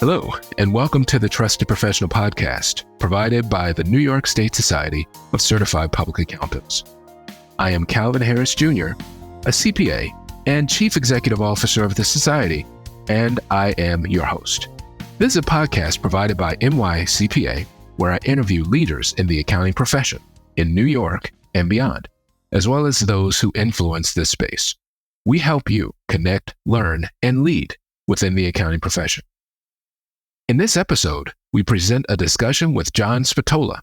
Hello, and welcome to the Trusted Professional Podcast, provided by the New York State Society of Certified Public Accountants. I am Calvin Harris Jr., a CPA and Chief Executive Officer of the Society, and I am your host. This is a podcast provided by NYSSCPA, where I interview leaders in the accounting profession in New York and beyond, as well as those who influence this space. We help you connect, learn, and lead within the accounting profession. In this episode, we present a discussion with John Spatola,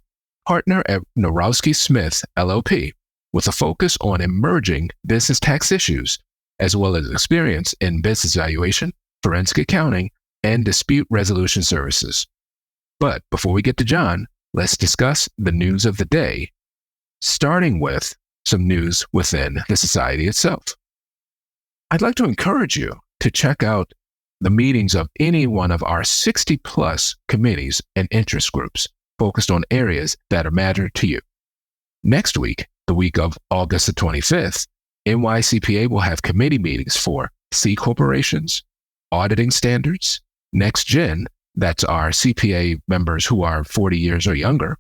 partner at Nawrocki Smith LLP, with a focus on emerging business tax issues, as well as experience in business valuation, forensic accounting, and dispute resolution services. But before we get to John, let's discuss the news of the day, starting with some news within the Society itself. I'd like to encourage you to check out the meetings of any one of our 60-plus committees and interest groups focused on areas that matter to you. Next week, the week of August the 25th, NYSSCPA will have committee meetings for C corporations, auditing standards, Next Gen, that's our CPA members who are 40 years or younger,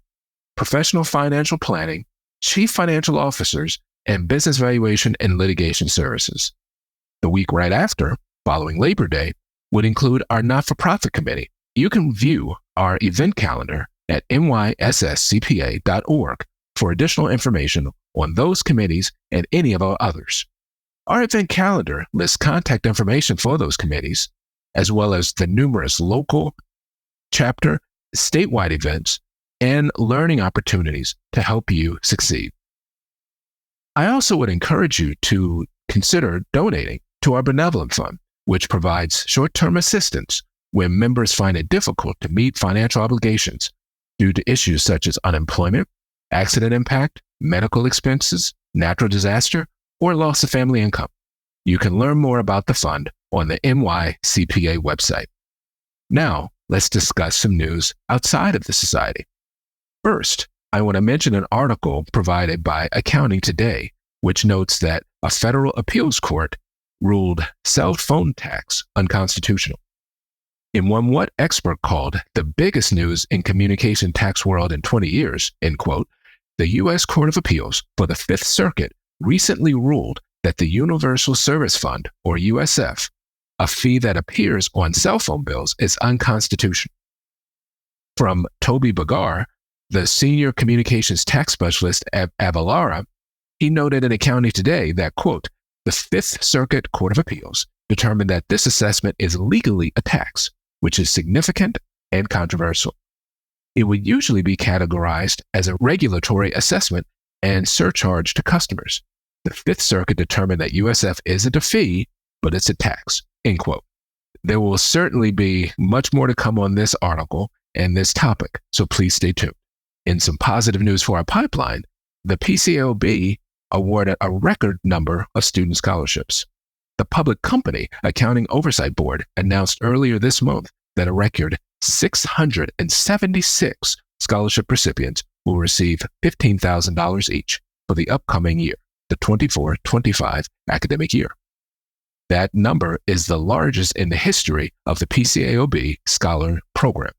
professional financial planning, chief financial officers, and business valuation and litigation services. The week right after, following Labor Day, would include our not-for-profit committee. You can view our event calendar at NYSSCPA.org for additional information on those committees and any of our others. Our event calendar lists contact information for those committees, as well as the numerous local, chapter, statewide events, and learning opportunities to help you succeed. I also would encourage you to consider donating to our benevolent fund, which provides short-term assistance when members find it difficult to meet financial obligations due to issues such as unemployment, accident impact, medical expenses, natural disaster, or loss of family income. You can learn more about the fund on the NYSSCPA website. Now, let's discuss some news outside of the Society. First, I want to mention an article provided by Accounting Today, which notes that a federal appeals court ruled cell phone tax unconstitutional. In what expert called the biggest news in communication tax world in 20 years, end quote, the U.S. Court of Appeals for the Fifth Circuit recently ruled that the Universal Service Fund, or USF, a fee that appears on cell phone bills, is unconstitutional. From Toby Bagar, the senior communications tax specialist at Avalara, he noted in Accounting Today that, quote, the Fifth Circuit Court of Appeals determined that this assessment is legally a tax, which is significant and controversial. It would usually be categorized as a regulatory assessment and surcharge to customers. The Fifth Circuit determined that USF isn't a fee, but it's a tax, end quote. There will certainly be much more to come on this article and this topic, so please stay tuned. In some positive news for our pipeline, the PCAOB awarded a record number of student scholarships. The Public Company Accounting Oversight Board announced earlier this month that a record 676 scholarship recipients will receive $15,000 each for the upcoming year, the 24-25 academic year. That number is the largest in the history of the PCAOB Scholar Program.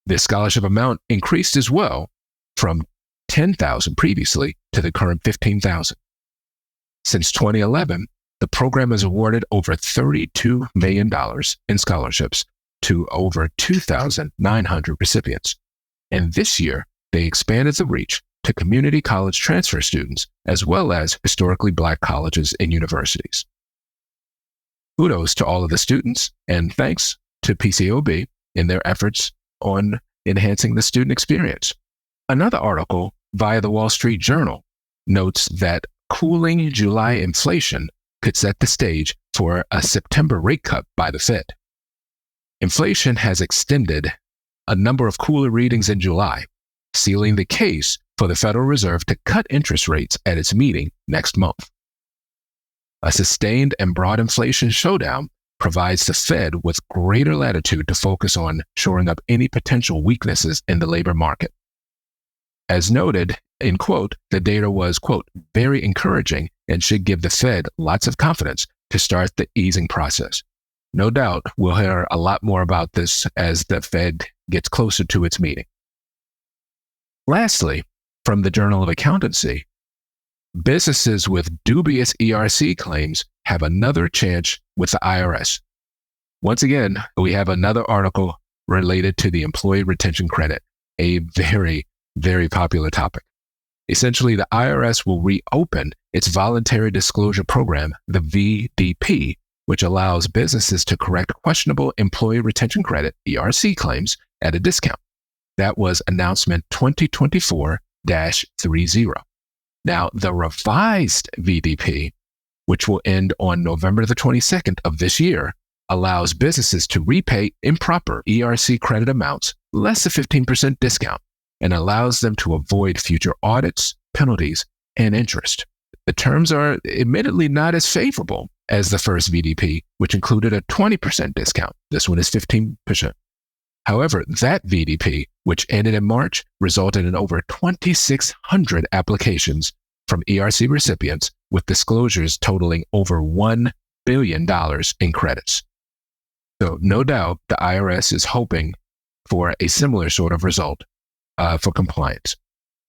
This scholarship amount increased as well from $10,000 previously to the current $15,000. Since 2011, the program has awarded over $32 million in scholarships to over 2,900 recipients. And this year, they expanded the reach to community college transfer students, as well as historically Black colleges and universities. Kudos to all of the students, and thanks to PCAOB in their efforts on enhancing the student experience. Another article via the Wall Street Journal notes that cooling July inflation could set the stage for a September rate cut by the Fed. Inflation has extended a number of cooler readings in July, sealing the case for the Federal Reserve to cut interest rates at its meeting next month. A sustained and broad inflation showdown provides the Fed with greater latitude to focus on shoring up any potential weaknesses in the labor market. As noted, in quote, the data was, quote, very encouraging and should give the Fed lots of confidence to start the easing process. no doubt we'll hear a lot more about this as the Fed gets closer to its meeting. Lastly, from the Journal of Accountancy, businesses with dubious ERC claims have another chance with the IRS. Once again, we have another article related to the Employee Retention Credit, a very, very popular topic. Essentially, the IRS will reopen its voluntary disclosure program, the VDP, which allows businesses to correct questionable Employee Retention Credit, ERC claims, at a discount. That was announcement 2024-30. Now, the revised VDP, which will end on November the 22nd of this year, allows businesses to repay improper ERC credit amounts less than 15% discount and allows them to avoid future audits, penalties, and interest. The terms are admittedly not as favorable as the first VDP, which included a 20% discount. This one is 15%. However, that VDP, which ended in March, resulted in over 2,600 applications from ERC recipients with disclosures totaling over $1 billion in credits. So no doubt the IRS is hoping for a similar sort of result for compliance.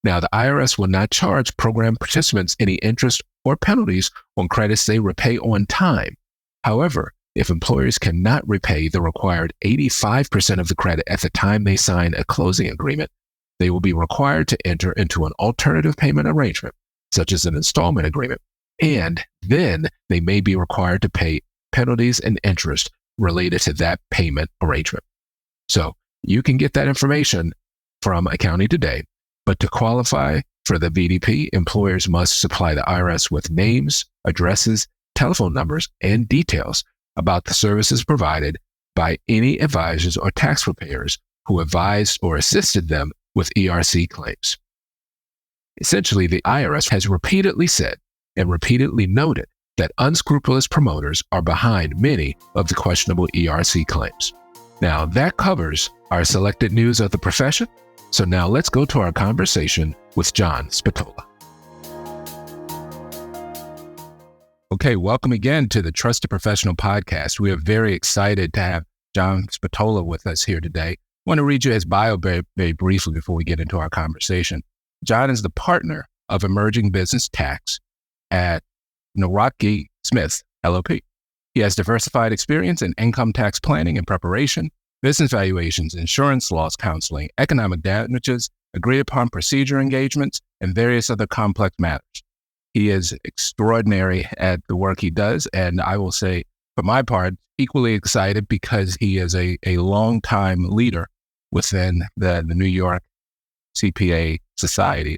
Now, the IRS will not charge program participants any interest or penalties on credits they repay on time. However, if employers cannot repay the required 85% of the credit at the time they sign a closing agreement, they will be required to enter into an alternative payment arrangement, such as an installment agreement, and then they may be required to pay penalties and interest related to that payment arrangement. So you can get that information from Accounting Today, but to qualify for the VDP, employers must supply the IRS with names, addresses, telephone numbers, and details about the services provided by any advisors or tax preparers who advised or assisted them with ERC claims. Essentially, the IRS has repeatedly said and repeatedly noted that unscrupulous promoters are behind many of the questionable ERC claims. Now, that covers our selected news of the profession. So now let's go to our conversation with John Spatola. Okay, welcome again to the Trusted Professional Podcast. We are very excited to have John Spatola with us here today. I want to read you his bio very, very briefly before we get into our conversation. John is the partner of emerging business tax at Nawrocki Smith LLP. He has diversified experience in income tax planning and preparation, business valuations, insurance laws counseling, economic damages, agreed upon procedure engagements, and various other complex matters. He is extraordinary at the work he does, and I will say, for my part, equally excited because he is a longtime leader within the New York CPA Society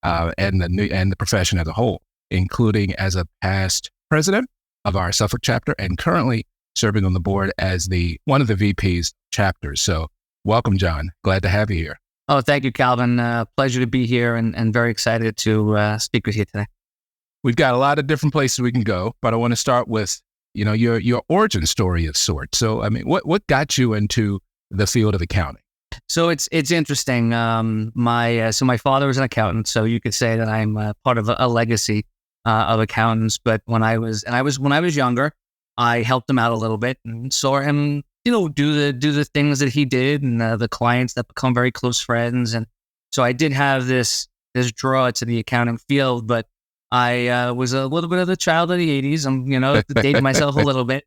and the profession as a whole, including as a past president of our Suffolk chapter and currently serving on the board as one of the VP's chapters. So welcome, John. Glad to have you here. Oh, thank you, Calvin. Pleasure to be here and very excited to speak with you today. We've got a lot of different places we can go, but I want to start with, your origin story of sorts. So, I mean, what got you into the field of accounting? So it's interesting. My father was an accountant, so you could say that I'm part of a legacy of accountants. But when I was younger, I helped him out a little bit and saw him, do the things that he did and the clients that become very close friends. And so I did have this draw to the accounting field, but I was a little bit of a child of the 80s. I'm, dating myself a little bit.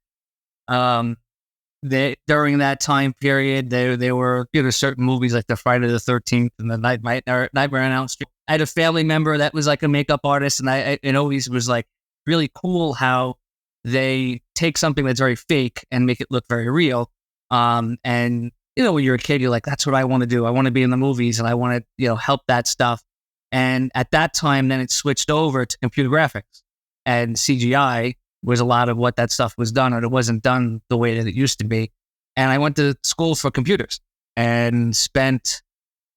During that time period, there were certain movies like the Friday the 13th and the Nightmare on Elm Street. I had a family member that was like a makeup artist, and it always was like really cool how they take something that's very fake and make it look very real. And when you're a kid, you're like, that's what I want to do. I want to be in the movies and I want to, help that stuff. And at that time, then it switched over to computer graphics, and CGI was a lot of what that stuff was done, or it wasn't done the way that it used to be. And I went to school for computers and spent,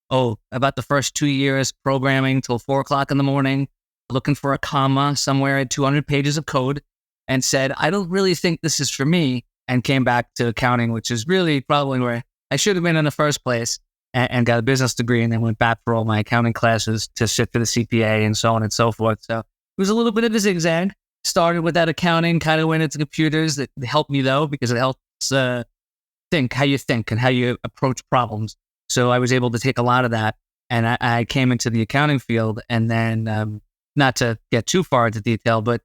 about the first 2 years programming till 4:00 in the morning, looking for a comma somewhere at 200 pages of code, and said, I don't really think this is for me, and came back to accounting, which is really probably where I should have been in the first place, and got a business degree, and then went back for all my accounting classes to sit for the CPA and so on and so forth. So it was a little bit of a zigzag. Started with that accounting, kind of went into computers. That helped me though, because it helped how you think and how you approach problems. So I was able to take a lot of that, and I came into the accounting field. And then, not to get too far into detail, but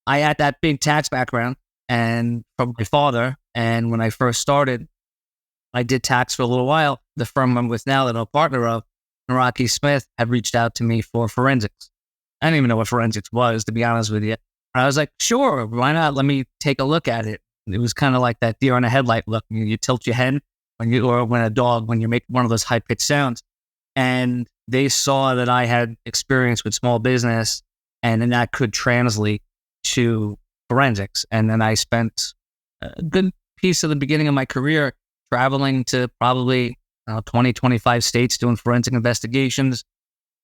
I had that big tax background and from my father. And when I first started, I did tax for a little while. The firm I'm with now that I'm a partner of, Nawrocki Smith, had reached out to me for forensics. I didn't even know what forensics was, to be honest with you. And I was like, sure, why not? Let me take a look at it. It was kind of like that deer on a headlight look. You tilt your head when you make one of those high pitched sounds. And they saw that I had experience with small business, and then that could translate to forensics. And then I spent a good piece of the beginning of my career traveling to probably 20, 25 states doing forensic investigations.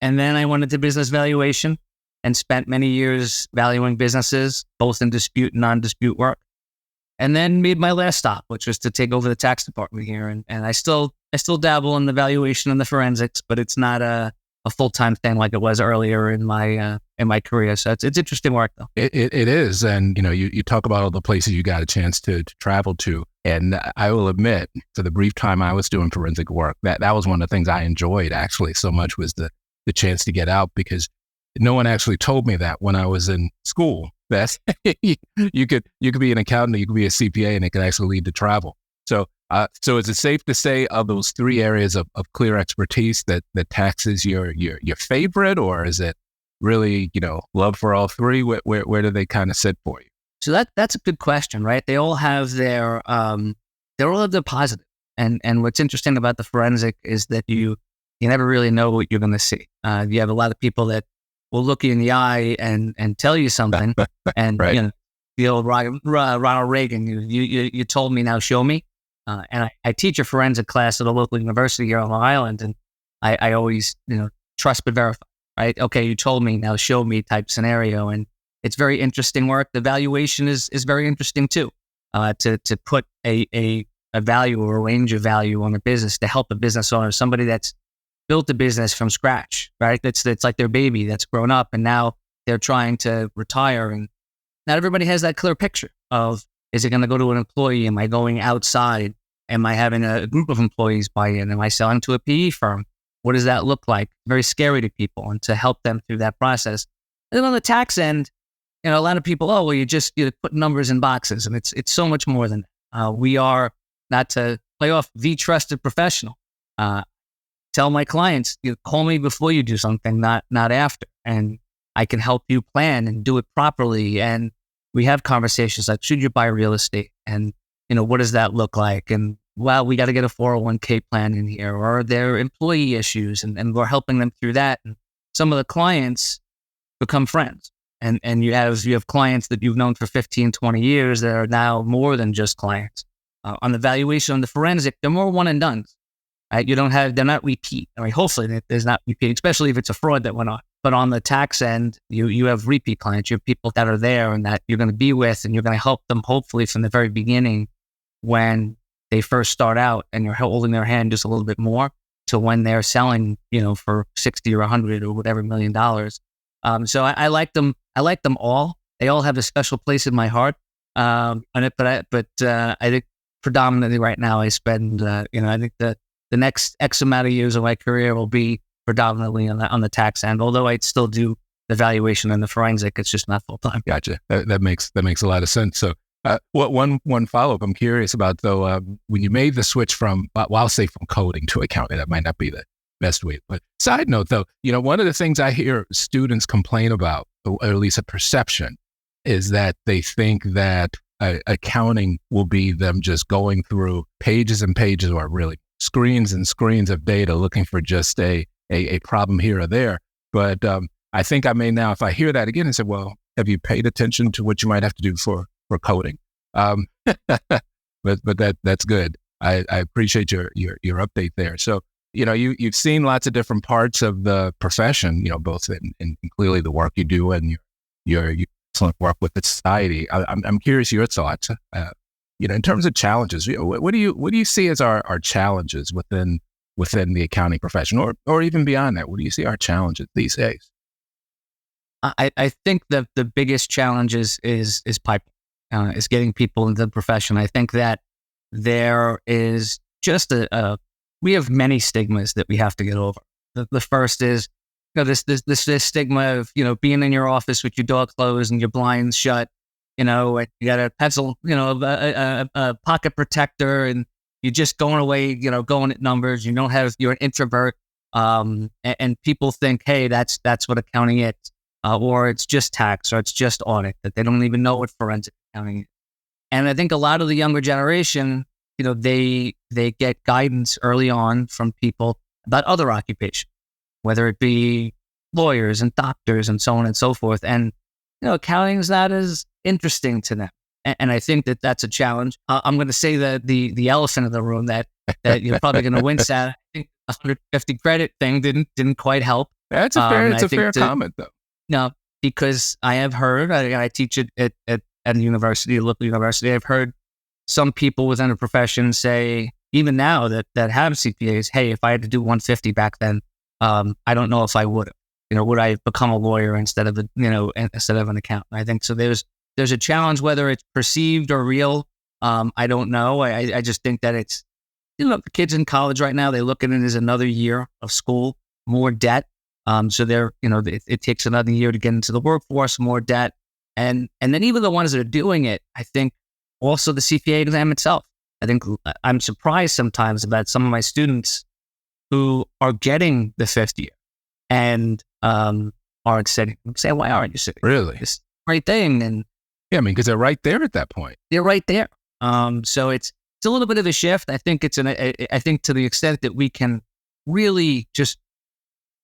And then I went into business valuation and spent many years valuing businesses, both in dispute and non-dispute work. And then made my last stop, which was to take over the tax department here. And I still dabble in the valuation and the forensics, but it's not a full-time thing like it was earlier in my career. So it's interesting work, though. It is. And, you talk about all the places you got a chance to travel to. And I will admit, for the brief time I was doing forensic work, that was one of the things I enjoyed actually so much, was the chance to get out, because no one actually told me that when I was in school. That you could be an accountant, you could be a CPA, and it could actually lead to travel. So is it safe to say, of those three areas of clear expertise, that tax is your favorite, or is it really, love for all three? Where do they kind of sit for you? So that's a good question, right? They all have their positive. And what's interesting about the forensic is that you never really know what you're going to see. You have a lot of people that will look you in the eye and tell you something. And, right. The old Ronald Reagan, you told me, now show me. And I teach a forensic class at a local university here on Long Island. And I always, trust but verify, right? Okay, you told me, now show me type scenario. And it's very interesting work. The valuation is very interesting too, to put a value or a range of value on a business, to help a business owner, somebody that's built a business from scratch, right? It's like their baby that's grown up, and now they're trying to retire. And not everybody has that clear picture of, is it going to go to an employee? Am I going outside? Am I having a group of employees buy in? Am I selling to a PE firm? What does that look like? Very scary to people, and to help them through that process. And then on the tax end, a lot of people, you put numbers in boxes, and it's so much more than that. We are, not to play off, the trusted professional. Tell my clients, call me before you do something, not after. And I can help you plan and do it properly. And we have conversations like, should you buy real estate? And, what does that look like? And, we got to get a 401k plan in here, or are there employee issues? And we're helping them through that. And some of the clients become friends. And you have clients that you've known for 15, 20 years that are now more than just clients. On the valuation, on the forensic, they're more one and done. Right? They're not repeat. I mean, hopefully there's not repeat, especially if it's a fraud that went on. But on the tax end, you have repeat clients. You have people that are there and that you're going to be with, and you're going to help them hopefully from the very beginning when they first start out, and you're holding their hand just a little bit more to when they're selling, for 60 or 100 or whatever $1 million. So I like them. I like them all. They all have a special place in my heart. But I think predominantly right now I spend, I think the next X amount of years of my career will be predominantly on the tax end, although I still do the valuation and the forensic. It's just not full time. Gotcha. That makes a lot of sense. So one follow-up I'm curious about, though, when you made the switch from, I'll say from coding to accounting, that might not be the best way. But side note, though, one of the things I hear students complain about, or at least a perception, is that they think that accounting will be them just going through pages and pages, or really screens and screens of data, looking for just a problem here or there. But I think I may now, if I hear that again, and say, well, have you paid attention to what you might have to do for coding? But that's good. I appreciate your update there. So, you've seen lots of different parts of the profession, both in clearly the work you do and your excellent work with the society. I'm curious your thoughts. In terms of challenges, what do you see as our challenges within the accounting profession, or even beyond that? What do you see our challenges these days? I think that the biggest challenge is pipeline, is getting people into the profession. I think that there is just we have many stigmas that we have to get over. The first is, this stigma of, being in your office with your door closed and your blinds shut, and you got a pencil, a pocket protector, and you're just going away, going at numbers. You're an introvert. And people think, hey, that's what accounting is, or it's just tax, or it's just audit, that they don't even know what forensic accounting is. And I think a lot of the younger generation, they get guidance early on from people about other occupations, whether it be lawyers and doctors and so on and so forth. And, accounting is not as interesting to them. And I think that that's a challenge. I'm going to say that the elephant in the room that you're probably going to wince at. I think the 150 credit thing didn't quite help. That's a fair comment, though. No, because I have heard, I teach it at a university, a local university. I've heard some people within the profession say, even now that have CPAs, hey, if I had to do 150 back then, I don't know if I would have. Would I have become a lawyer instead of instead of an accountant? I think so. There's a challenge, whether it's perceived or real. I don't know. I just think that it's, the kids in college right now, they look at it as another year of school, more debt. So they're, it takes another year to get into the workforce, more debt. And then even the ones that are doing it, I think also the CPA exam itself. I think I'm surprised sometimes about some of my students who are getting the 50th year and aren't sitting. Say, why aren't you sitting? Really? This great thing. And yeah, because they're right there at that point. They're right there. So it's a little bit of a shift. I think I think to the extent that we can really just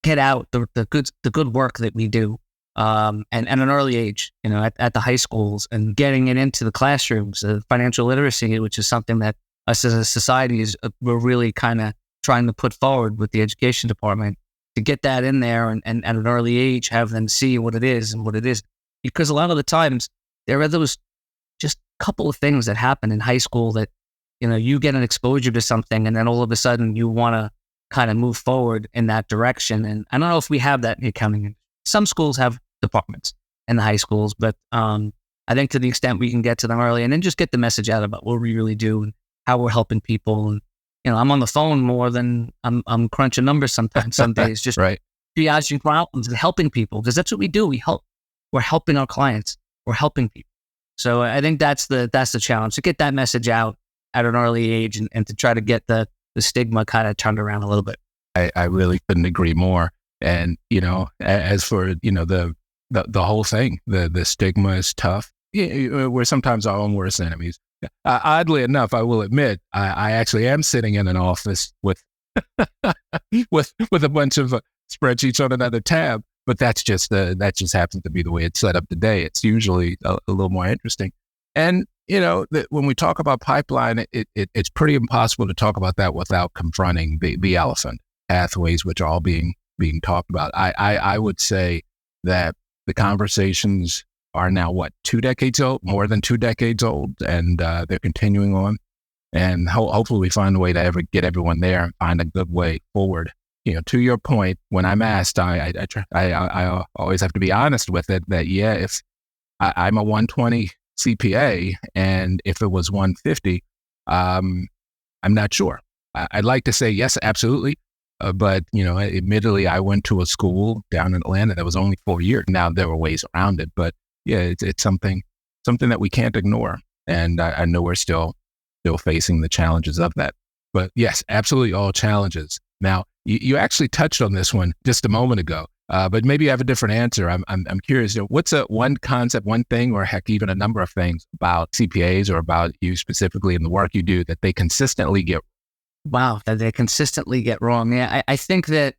get out the good work that we do, and at an early age, at the high schools, and getting it into the classrooms, financial literacy, which is something that us as a society we're really kind of trying to put forward with the education department, to get that in there and at an early age, have them see what it is and what it is. Because a lot of the times there are those just couple of things that happen in high school that, you get an exposure to something and then all of a sudden you want to kind of move forward in that direction. And I don't know if we have that in accounting. Some schools have departments in the high schools, but I think to the extent we can get to them early and then just get the message out about what we really do and how we're helping people. And, I'm on the phone more than I'm crunching numbers sometimes, some days, just right. triaging problems and helping people, because that's what we do. We're helping our clients. We're helping people. So I think that's the challenge, to get that message out at an early age and to try to get the stigma kind of turned around a little bit. I really couldn't agree more. And, as for, the whole thing, the stigma is tough. We're sometimes our own worst enemies. Oddly enough, I will admit, I actually am sitting in an office with with a bunch of spreadsheets on another tab, but that just happens to be the way it's set up today. It's usually a little more interesting. And, when we talk about pipeline, it's pretty impossible to talk about that without confronting the elephant pathways, which are all being talked about. I would say that the conversations are now, 2 decades old, more than 2 decades old, and they're continuing on. And hopefully we find a way to ever get everyone there and find a good way forward. To your point, when I'm asked, I always have to be honest with it that, if I'm a 120 CPA, and if it was 150, I'm not sure. I'd like to say yes, absolutely. But, admittedly, I went to a school down in Atlanta that was only 4 years. Now there were ways around it, but yeah, it's something that we can't ignore. And I know we're still facing the challenges of that. But yes, absolutely all challenges. Now, you actually touched on this one just a moment ago, but maybe you have a different answer. I'm curious, what's one concept, one thing, or heck, even a number of things about CPAs or about you specifically in the work you do that they consistently get? Wow, that they consistently get wrong. Yeah, I think that,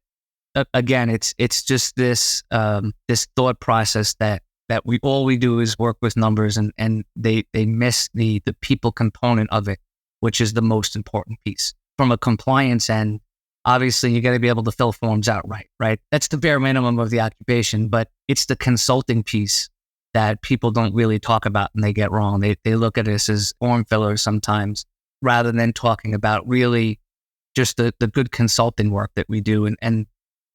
again, it's just this thought process that we do is work with numbers, and they miss the people component of it, which is the most important piece. From a compliance end, obviously you got to be able to fill forms out right? That's the bare minimum of the occupation, but it's the consulting piece that people don't really talk about and they get wrong. They look at us as form fillers sometimes, rather than talking about really just the good consulting work that we do. And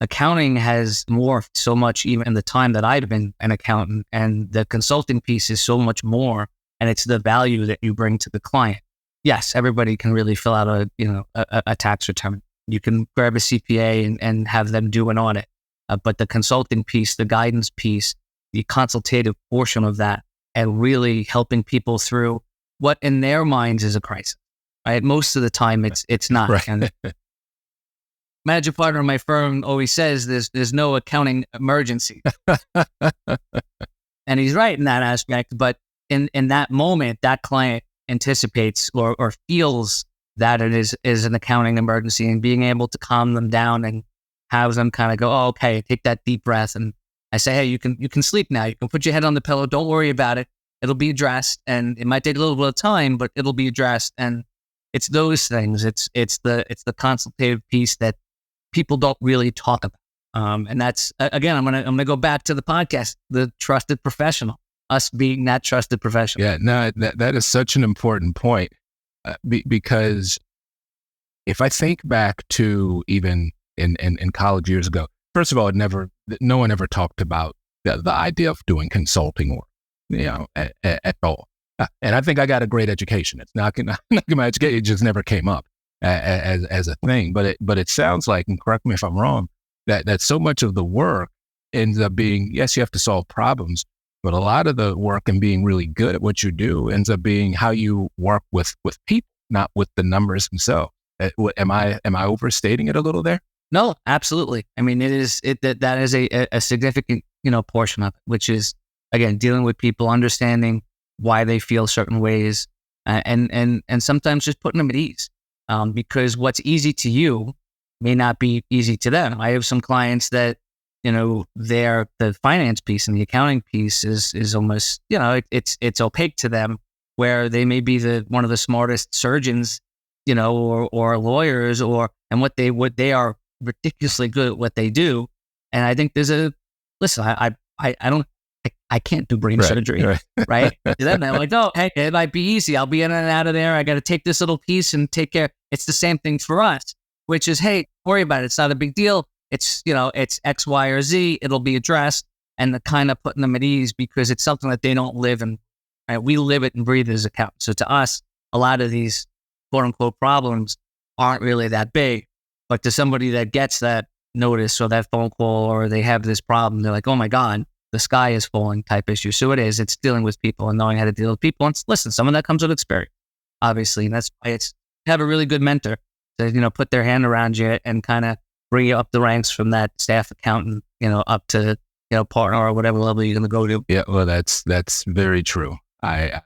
accounting has morphed so much, even in the time that I've been an accountant, and the consulting piece is so much more, and it's the value that you bring to the client. yes, everybody can really fill out a tax return. You can grab a CPA and have them do an audit. But the consulting piece, the guidance piece, the consultative portion of that, and really helping people through what in their minds is a crisis, right? Most of the time it's not. Right. And managing partner of my firm always says there's no accounting emergency. And he's right in that aspect. But in that moment, that client anticipates or feels that it is an accounting emergency, and being able to calm them down and have them kind of go, oh, okay, take that deep breath. And I say, hey, you can sleep now. You can put your head on the pillow. Don't worry about it. It'll be addressed, and it might take a little bit of time, but it'll be addressed. And it's those things. It's the consultative piece that people don't really talk about. And that's, again, I'm gonna go back to the podcast, the trusted professional, us being that trusted professional. Yeah, no, that is such an important point, because if I think back to even in college years ago, first of all, no one ever talked about the idea of doing consulting work, at all. And I think I got a great education. It's not my education; it just never came up as a thing. But it sounds like, and correct me if I'm wrong, that so much of the work ends up being, yes, you have to solve problems, but a lot of the work and being really good at what you do ends up being how you work with people, not with the numbers themselves. Am I overstating it a little there? No, absolutely. I mean, that is a significant, portion of it, which is, again, dealing with people, understanding why they feel certain ways, and sometimes just putting them at ease, because what's easy to you may not be easy to them. I have some clients that, the finance piece and the accounting piece is almost, it's opaque to them, where they may be one of the smartest surgeons, or lawyers, and what they are ridiculously good at what they do. And I think I can't do brain surgery, right? Then I'm like, oh, hey, it might be easy. I'll be in and out of there. I got to take this little piece and take care. It's the same thing for us, which is, hey, don't worry about it. It's not a big deal. It's, it's X, Y, or Z. It'll be addressed, and the kind of putting them at ease, because it's something that they don't live in. Right? We live it and breathe it as accountants. So to us, a lot of these quote unquote problems aren't really that big. But to somebody that gets that notice or that phone call, or they have this problem, they're like, oh my God, the sky is falling type issue. So it's dealing with people and knowing how to deal with people. And listen, some of that comes with experience, obviously. And that's why it's have a really good mentor to, put their hand around you and kind of bring you up the ranks from that staff accountant, up to, partner or whatever level you're going to go to. Yeah, well, that's very true. I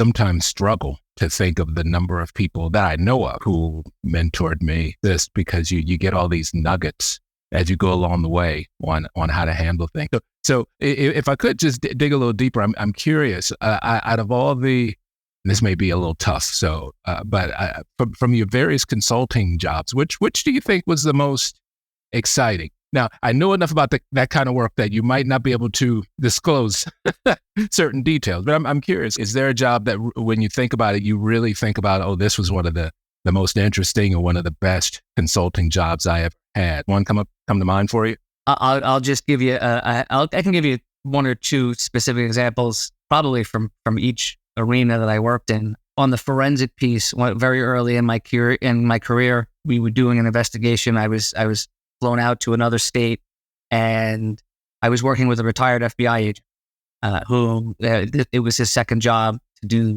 sometimes struggle to think of the number of people that I know of who mentored me, because you get all these nuggets as you go along the way on how to handle things. So if I could just dig a little deeper, I'm curious, out of all this may be a little tough. So, but from your various consulting jobs, which do you think was the most exciting? Now, I know enough about that kind of work that you might not be able to disclose certain details, but I'm curious, is there a job that when you think about it, you really think about, oh, this was one of the most interesting or one of the best consulting jobs I ever had? One come to mind for you? I'll just give you, I can give you one or two specific examples, probably from each arena that I worked in. On the forensic piece, very early in my career, we were doing an investigation. I was flown out to another state, and I was working with a retired FBI agent who it was his second job to do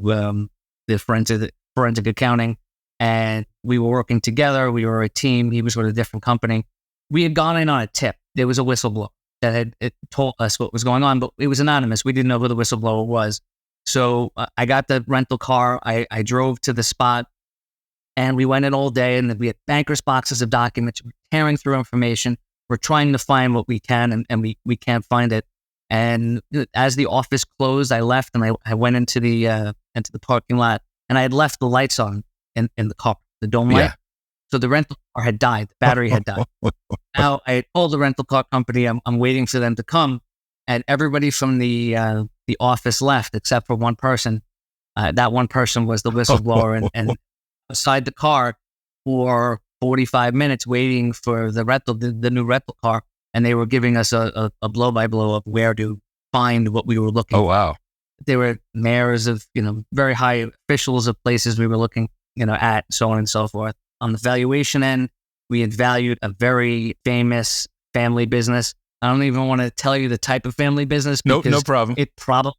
the forensic accounting, and we were working together. We were a team. He was with a different company. We had gone in on a tip. There was a whistleblower that had told us what was going on, but it was anonymous. We didn't know who the whistleblower was. So I got the rental car. I drove to the spot, and we went in all day, and we had bankers' boxes of documents. We're tearing through information. We're trying to find what we can, and we can't find it. And as the office closed, I left, and I went into the parking lot, and I had left the lights on in the car, the dome light. So the rental car had died. The battery had died. Now I had told the rental car company I'm waiting for them to come, and everybody from the office left except for one person. That one person was the whistleblower, and beside the car for 45 minutes waiting for the new rental car, and they were giving us a blow by blow of where to find what we were looking for. Oh, wow. they were mayors of, very high officials of places we were looking, at, so on and so forth. On the valuation end, we had valued a very famous family business. I don't even want to tell you the type of family business. No problem. It probably,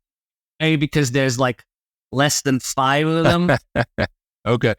because there's like less than 5 of them. Okay.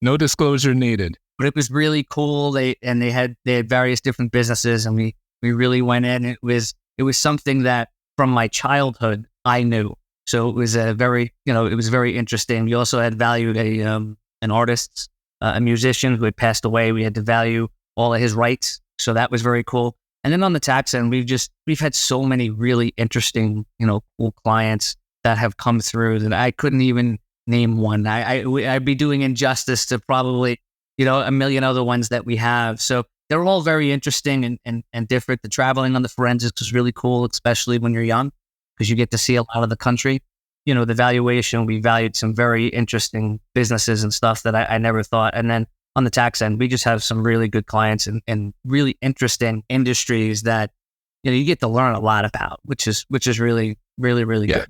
No disclosure needed. But it was really cool. They had various different businesses, and we really went in. It was something that from my childhood I knew. So it was very interesting. We also had valued an artist, a musician who had passed away. We had to value all of his rights. So that was very cool. And then on the tax end, we've had so many really interesting, cool clients that have come through that I couldn't even name one. I'd be doing injustice to probably, a million other ones that we have. So they're all very interesting and different. The traveling on the forensics was really cool, especially when you're young, because you get to see a lot of the country. The valuation, we valued some very interesting businesses and stuff that I never thought. And then on the tax end, we just have some really good clients and really interesting industries that, you get to learn a lot about, which is really, really, really good.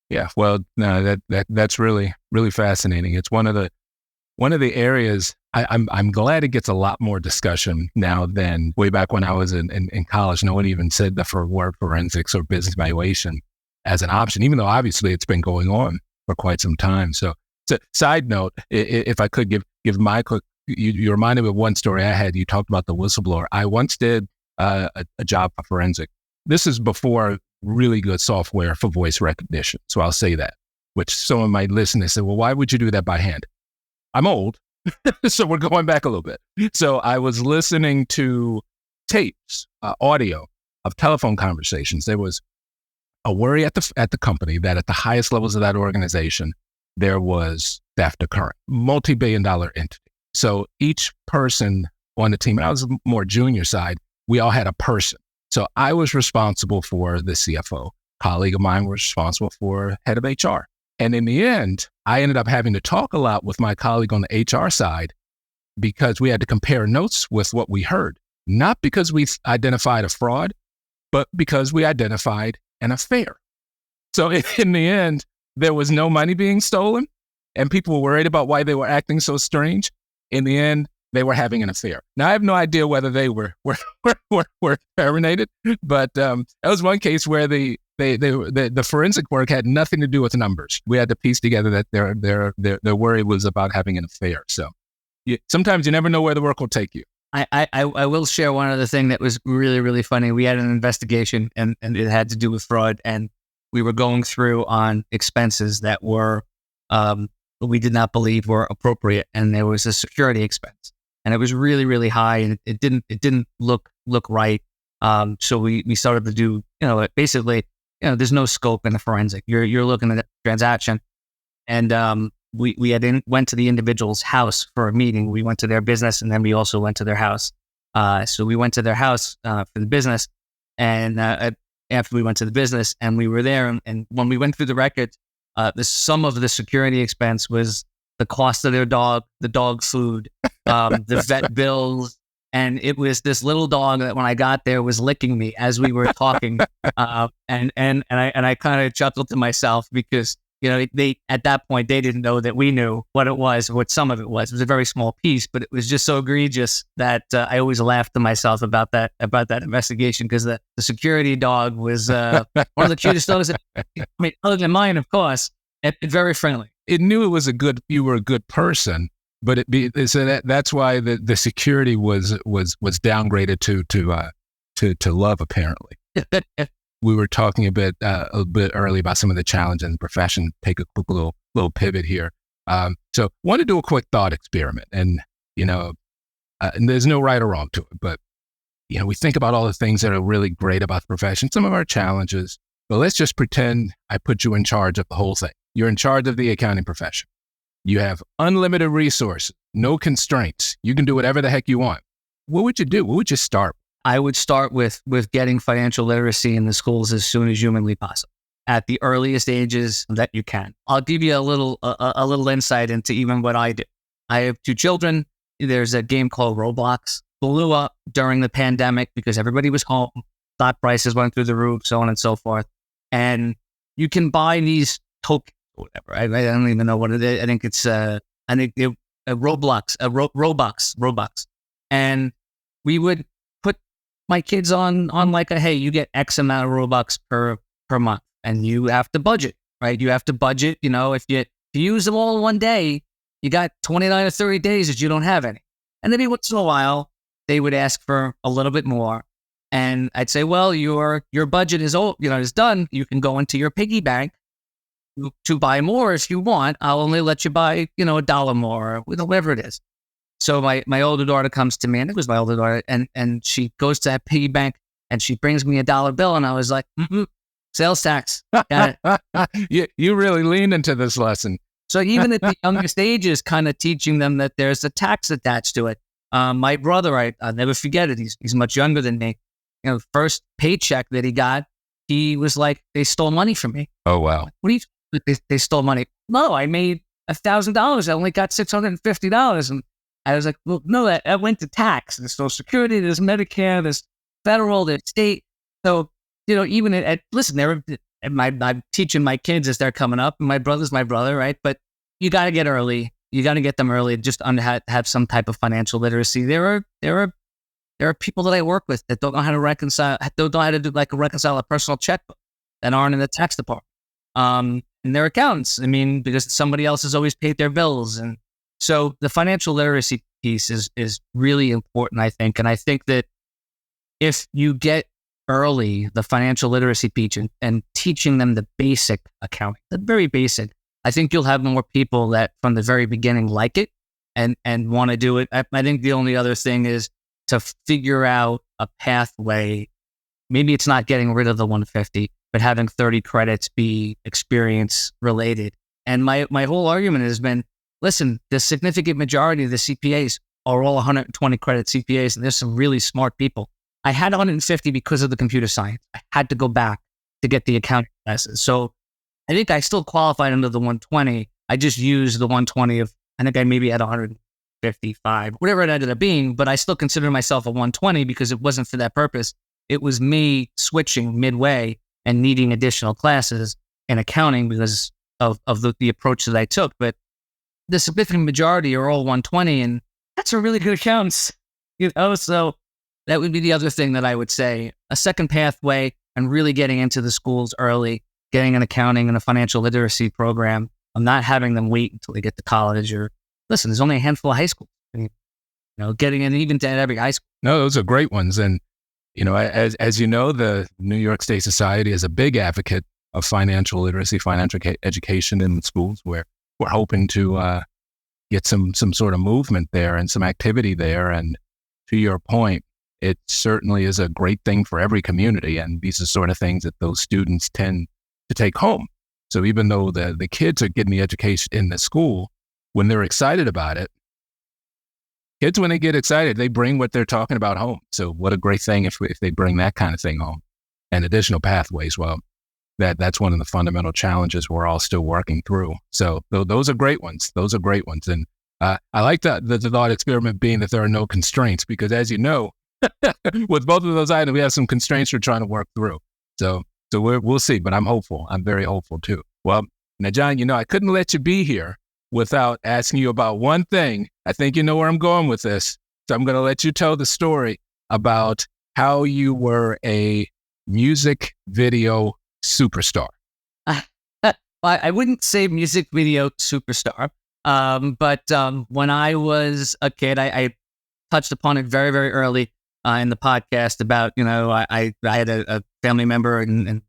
Yeah. Well, no, that's really, really fascinating. It's one of the areas I'm glad it gets a lot more discussion now than way back when I was in college. No one even said the word forensics or business valuation as an option, even though obviously it's been going on for quite some time. So side note, if I could give my quick, you reminded me of one story I had. You talked about the whistleblower. I once did a job for forensic. This is before really good software for voice recognition. So I'll say that, which someone might listen and say, well, why would you do that by hand? I'm old. So we're going back a little bit. So I was listening to tapes, audio of telephone conversations. There was a worry at the company that at the highest levels of that organization, there was theft occurring, multi-billion-dollar entity. So each person on the team, and I was more junior side, we all had a person. So I was responsible for the CFO. Colleague of mine was responsible for head of HR. And in the end, I ended up having to talk a lot with my colleague on the HR side because we had to compare notes with what we heard, not because we identified a fraud, but because we identified an affair. So in the end, there was no money being stolen and people were worried about why they were acting so strange. In the end, they were having an affair. Now, I have no idea whether they were terminated, but that was one case where the forensic work had nothing to do with numbers. We had to piece together that their worry was about having an affair. So sometimes you never know where the work will take you. I will share one other thing that was really, really funny. We had an investigation and it had to do with fraud, and we were going through on expenses that were we did not believe were appropriate, and there was a security expense, and it was really, really high, and it didn't look right. So we started to do, basically, there's no scope in the forensic. You're looking at a transaction, and we went to the individual's house for a meeting. We went to their business, and then we also went to their house. So we went to their house for the business, and after we went to the business, and we were there, and when we went through the records, the sum of the security expense was the cost of their dog, the dog food, the vet bills. And it was this little dog that when I got there was licking me as we were talking. And I kind of chuckled to myself because, they, at that point, they didn't know that we knew what it was, what some of it was. It was a very small piece, but it was just so egregious that I always laughed to myself about that investigation, because the security dog was one of the cutest dogs. Other than mine, of course, and very friendly. It knew you were a good person, but that's why the security was downgraded to love, apparently. We were talking a bit early about some of the challenges in the profession. Take a quick little pivot here. So want to do a quick thought experiment, and and there's no right or wrong to it, but we think about all the things that are really great about the profession, some of our challenges, but let's just pretend I put you in charge of the whole thing. You're in charge of the accounting profession. You have unlimited resources, no constraints. You can do whatever the heck you want. What would you do? What would you start? I would start with getting financial literacy in the schools as soon as humanly possible, at the earliest ages that you can. I'll give you a little insight into even what I do. I have 2 children. There's a game called Roblox. Blew up during the pandemic because everybody was home. Stock prices went through the roof, so on and so forth. And you can buy these tokens or whatever. I don't even know what it is. I think it's Robux. And we would put my kids on like hey, you get X amount of Robux per month, and you have to budget, right? You have to budget. If you use them all in one day, you got 29 or 30 days that you don't have any. And every once in a while, they would ask for a little bit more. And I'd say, well, your budget is done. You can go into your piggy bank to buy more if you want. I'll only let you buy, $1 more, or whatever it is. So my older daughter comes to me, and it was my older daughter, and she goes to that piggy bank, and she brings me $1 bill, and I was like, sales tax. Got it. You really leaned into this lesson. So even at the youngest ages, kind of teaching them that there's a tax attached to it. My brother, I'll never forget it. He's much younger than me. First paycheck that he got, he was like, they stole money from me. Oh, wow. What do you, they stole money? No, I made $1,000. I only got $650. And I was like, well, no, that went to tax. There's Social Security, there's Medicare, there's federal, there's state. So, even listen, I'm teaching my kids as they're coming up. My brother's my brother, right? But you got to get early. You got to get them early just to have some type of financial literacy. There are people that I work with that don't know how to reconcile a personal checkbook, that aren't in the tax department. And they're accountants. Because somebody else has always paid their bills. And so the financial literacy piece is really important, I think. And I think that if you get early the financial literacy piece and teaching them the basic accounting, the very basic, I think you'll have more people that from the very beginning like it and want to do it. I think the only other thing is to figure out a pathway. Maybe it's not getting rid of the 150, but having 30 credits be experience related. And my whole argument has been, listen, the significant majority of the CPAs are all 120 credit CPAs, and there's some really smart people. I had 150 because of the computer science. I had to go back to get the accounting classes. So I think I still qualified under the 120. I just used the 120 I think I maybe had 155, whatever it ended up being, but I still consider myself a 120 because it wasn't for that purpose. It was me switching midway and needing additional classes in accounting because of the approach that I took. But the significant majority are all 120, and that's a really good accountants, so that would be the other thing that I would say. A second pathway and really getting into the schools early, getting an accounting and a financial literacy program. I'm not having them wait until they get to college or listen, there's only a handful of high schools, getting in even to every high school. No, those are great ones. And, as you know, the New York State Society is a big advocate of financial literacy, financial education in schools, where we're hoping to get some sort of movement there and some activity there. And to your point, it certainly is a great thing for every community. And these are sort of things that those students tend to take home. So even though the kids are getting the education in the school, when they're excited about it, kids, when they get excited, they bring what they're talking about home. So what a great thing if they bring that kind of thing home. And additional pathways, well, that's one of the fundamental challenges we're all still working through. So those are great ones. Those are great ones. And I like the thought experiment being that there are no constraints, because as you know, with both of those items, we have some constraints we're trying to work through. So we'll see, but I'm hopeful. I'm very hopeful too. Well, now, John, I couldn't let you be here without asking you about one thing. I think you know where I'm going with this. So I'm going to let you tell the story about how you were a music video superstar. I wouldn't say music video superstar, but when I was a kid, I touched upon it very, very early in the podcast about, I had a family member and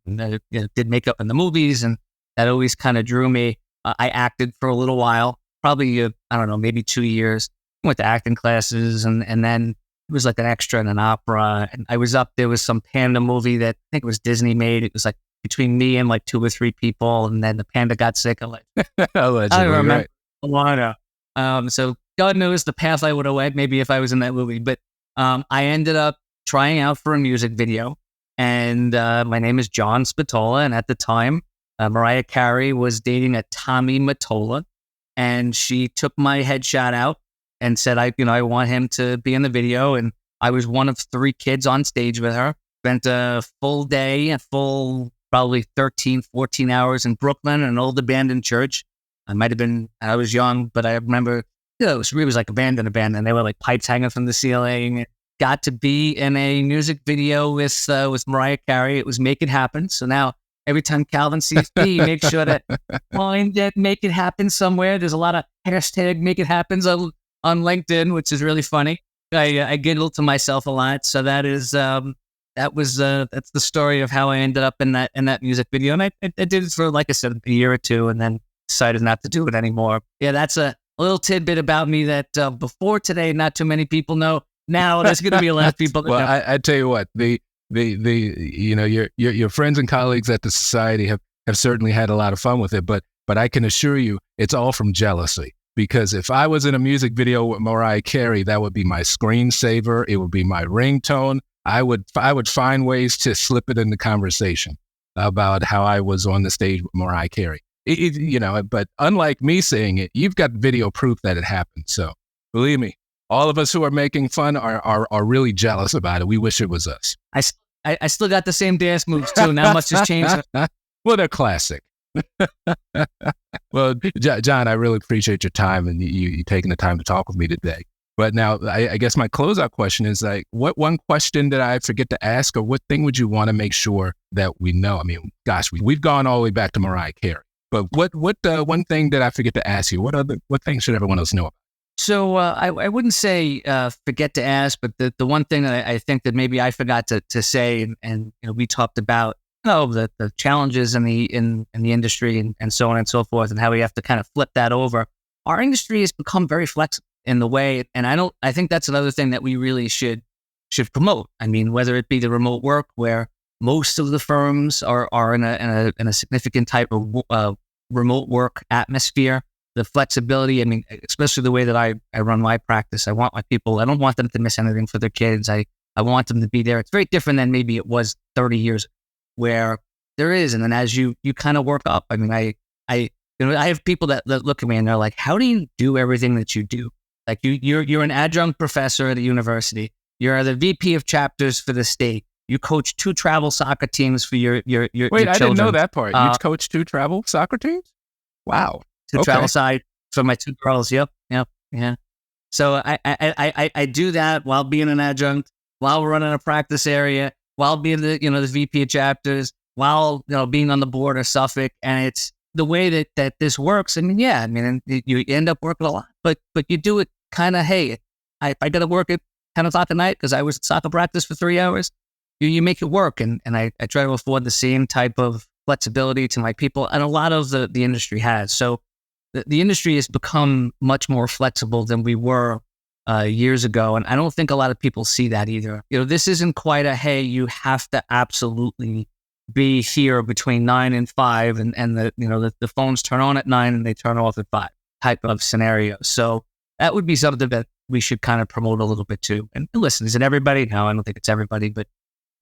did makeup in the movies, and that always kind of drew me. I acted for a little while, probably, maybe 2 years. Went to acting classes, and then it was like an extra in an opera. And I was there was some panda movie that I think it was Disney made. It was like between me and like 2 or 3 people, and then the panda got sick. I'm like, I remember a lot of. So God knows the path I would have went maybe if I was in that movie. But I ended up trying out for a music video, and my name is John Spatola, and at the time, Mariah Carey was dating a Tommy Mottola, and she took my headshot out and said, I want him to be in the video. And I was one of 3 kids on stage with her. Spent a full day, a full probably 13, 14 hours in Brooklyn, an old abandoned church. I was young, but I remember, it was like abandoned. And they were like pipes hanging from the ceiling. Got to be in a music video with Mariah Carey. It was Make It Happen. So now every time Calvin sees me, make sure to find that Make It Happen somewhere. There's a lot of hashtag Make It Happens on LinkedIn, which is really funny. I giggle to myself a lot. So that's the story of how I ended up in that music video. And I did it for, like I said, a year or two, and then decided not to do it anymore. Yeah, that's a little tidbit about me that before today, not too many people know. Now there's going to be a lot of people that know. I tell you what, your friends and colleagues at the society have certainly had a lot of fun with it, but I can assure you it's all from jealousy. Because if I was in a music video with Mariah Carey, that would be my screensaver. It would be my ringtone. I would find ways to slip it in the conversation about how I was on the stage with Mariah Carey. But unlike me saying it, you've got video proof that it happened. So believe me, all of us who are making fun are really jealous about it. We wish it was us. I still got the same dance moves too. Not much has changed. Well, they're classic. Well, John, I really appreciate your time and you taking the time to talk with me today. But now, I guess my closeout question is like, what one question did I forget to ask, or what thing would you want to make sure that we know? I mean, gosh, we've gone all the way back to Mariah Carey. But what one thing did I forget to ask you? What things should everyone else know about? So I wouldn't say forget to ask, but the one thing that I think that maybe I forgot to say, and we talked about the challenges in the industry and so on and so forth, and how we have to kind of flip that over. Our industry has become very flexible in the way, and I think that's another thing that we really should promote. I mean, whether it be the remote work, where most of the firms are in a significant type of remote work atmosphere, the flexibility. I mean, especially the way that I run my practice. I want my people, I don't want them to miss anything for their kids. I want them to be there. It's very different than maybe it was 30 years ago, where there is. And then as you kind of work up, I mean, I have people that look at me and they're like, how do you do everything that you do? Like you're an adjunct professor at a university. You're the VP of chapters for the state. You coach 2 travel soccer teams for your Wait, your I children. didn't know that part. You coach 2 travel soccer teams? Wow. To travel side for my 2 girls. Yep. Yeah. So I do that while being an adjunct, while running a practice area, while being the VP of chapters, while being on the board of Suffolk. And it's the way that this works. I mean, you end up working a lot, but you do it kind of, hey, if I got to work at 10 o'clock at night because I was at soccer practice for 3 hours, you make it work. And I try to afford the same type of flexibility to my people. And a lot of the industry has. So the industry has become much more flexible than we were years ago. And I don't think a lot of people see that either. This isn't quite a, hey, you have to absolutely be here between 9 and 5 and the phones turn on at 9 and they turn off at 5 type of scenario. So that would be something that we should kind of promote a little bit too. And listen, is it everybody? No, I don't think it's everybody, but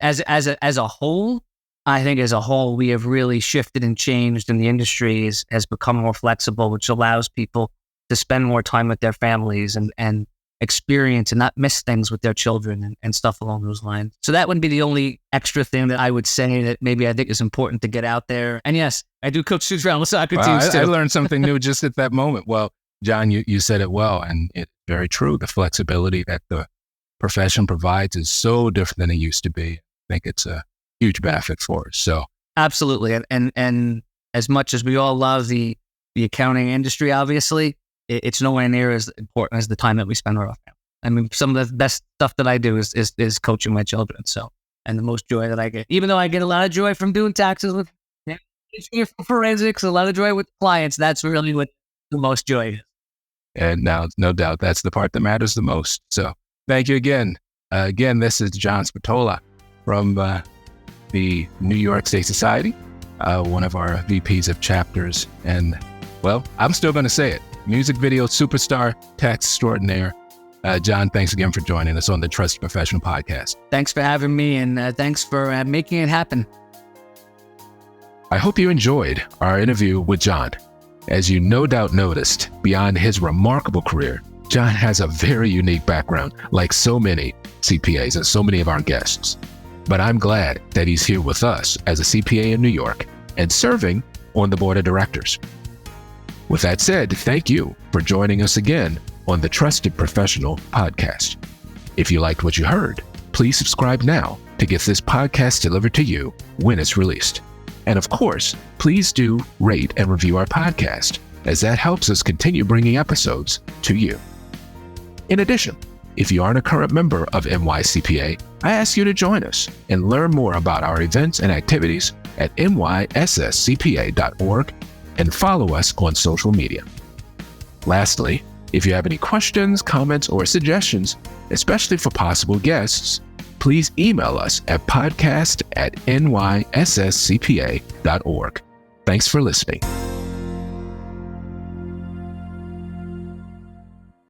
as a whole, I think as a whole, we have really shifted and changed, and the industry has become more flexible, which allows people to spend more time with their families and experience and not miss things with their children and stuff along those lines. So that would be the only extra thing that I would say that maybe I think is important to get out there. And yes, I do coach 2 travel soccer teams too. I learned something new just at that moment. Well, John, you said it well, and it's very true. The flexibility that the profession provides is so different than it used to be. I think it's a huge benefit for us. So absolutely. And as much as we all love the accounting industry, obviously, it's nowhere near as important as the time that we spend with our family. I mean, some of the best stuff that I do is coaching my children. So, and the most joy that I get, even though I get a lot of joy from doing taxes with forensics, a lot of joy with clients, that's really what the most joy is. And now, no doubt, that's the part that matters the most. So thank you again. Again, this is John Spatola from the New York State Society, one of our VPs of chapters. And, well, I'm still going to say it. Music video superstar, tax extraordinaire. John, thanks again for joining us on the Trusted Professional Podcast. Thanks for having me, and thanks for making it happen. I hope you enjoyed our interview with John. As you no doubt noticed, beyond his remarkable career, John has a very unique background, like so many CPAs and so many of our guests. but I'm glad that he's here with us as a CPA in New York and serving on the board of directors. With that said, thank you for joining us again on the Trusted Professional Podcast. If you liked what you heard, please subscribe now to get this podcast delivered to you when it's released. And of course, please do rate and review our podcast, as that helps us continue bringing episodes to you. In addition, if you aren't a current member of NYSSCPA, I ask you to join us and learn more about our events and activities at NYSSCPA.org and follow us on social media. Lastly, if you have any questions, comments, or suggestions, especially for possible guests, please email us at podcast@nysscpa.org. Thanks for listening.